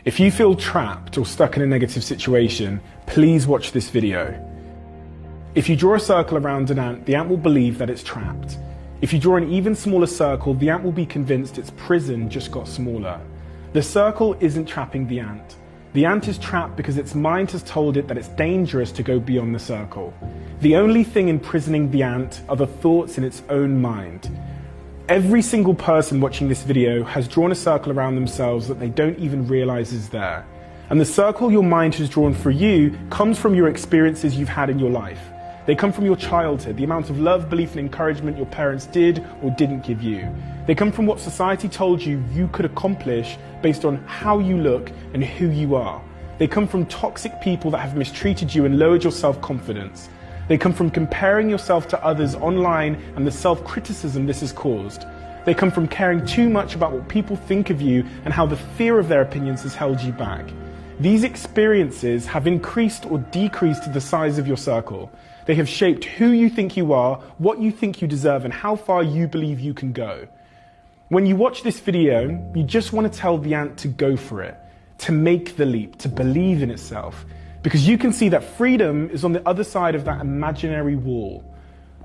If you feel trapped or stuck in a negative situation, please watch this video. If you draw a circle around an ant, the ant will believe that it's trapped. If you draw an even smaller circle, the ant will be convinced its prison just got smaller. The circle isn't trapping the ant. The ant is trapped because its mind has told it that it's dangerous to go beyond the circle. The only thing imprisoning the ant are the thoughts in its own mind. Every single person watching this video has drawn a circle around themselves that they don't even realize is there. And the circle your mind has drawn for you comes from your experiences you've had in your life. They come from your childhood, the amount of love, belief, and encouragement your parents did or didn't give you. They come from what society told you you could accomplish based on how you look and who you are. They come from toxic people that have mistreated you and lowered your self-confidence. They come from comparing yourself to others online and the self-criticism this has caused. They come from caring too much about what people think of you and how the fear of their opinions has held you back. These experiences have increased or decreased the size of your circle. They have shaped who you think you are, what you think you deserve, and how far you believe you can go. When you watch this video, you just want to tell the ant to go for it, to make the leap, to believe in itself. Because you can see that freedom is on the other side of that imaginary wall.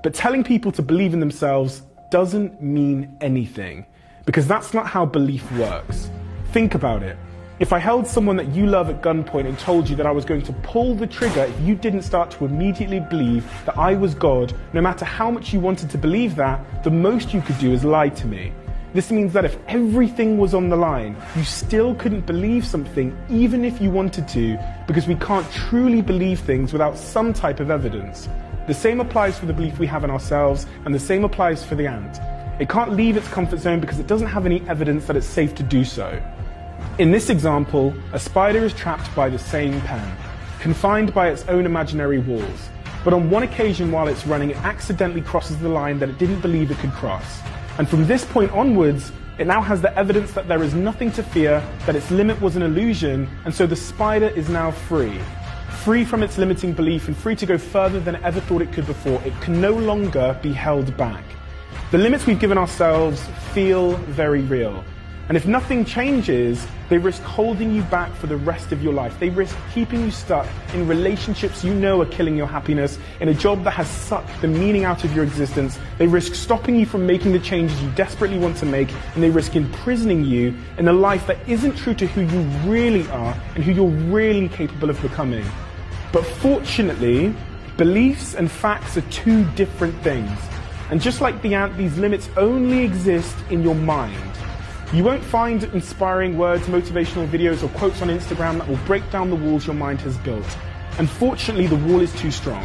But telling people to believe in themselves doesn't mean anything, because that's not how belief works. Think about it. If I held someone that you love at gunpoint and told you that I was going to pull the trigger if you didn't start to immediately believe that I was God, no matter how much you wanted to believe that, the most you could do is lie to me. This means that if everything was on the line, you still couldn't believe something even if you wanted to, because we can't truly believe things without some type of evidence. The same applies for the belief we have in ourselves, and the same applies for the ant. It can't leave its comfort zone because it doesn't have any evidence that it's safe to do so. In this example, a spider is trapped by the same pen, confined by its own imaginary walls. But on one occasion while it's running, it accidentally crosses the line that it didn't believe it could cross. And from this point onwards, it now has the evidence that there is nothing to fear, that its limit was an illusion, and so the spider is now free. Free from its limiting belief and free to go further than it ever thought it could before. It can no longer be held back. The limits we've given ourselves feel very real. And if nothing changes, they risk holding you back for the rest of your life. They risk keeping you stuck in relationships you know are killing your happiness, in a job that has sucked the meaning out of your existence. They risk stopping you from making the changes you desperately want to make, and they risk imprisoning you in a life that isn't true to who you really are and who you're really capable of becoming. But fortunately, beliefs and facts are two different things. And just like the ant, these limits only exist in your mind. You won't find inspiring words, motivational videos, or quotes on Instagram that will break down the walls your mind has built. Unfortunately, the wall is too strong.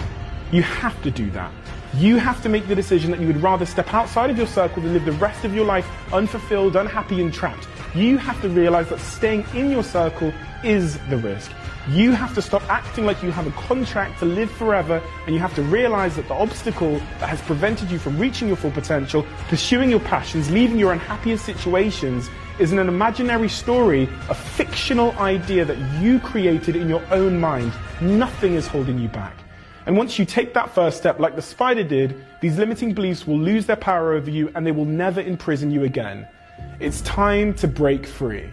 You have to do that. You have to make the decision that you would rather step outside of your circle than live the rest of your life unfulfilled, unhappy, and trapped. You have to realize that staying in your circle is the risk. You have to stop acting like you have a contract to live forever, and you have to realize that the obstacle that has prevented you from reaching your full potential, pursuing your passions, leaving your unhappiest situations, is an imaginary story, a fictional idea that you created in your own mind. Nothing is holding you back. And once you take that first step, like the spider did, these limiting beliefs will lose their power over you and they will never imprison you again. It's time to break free.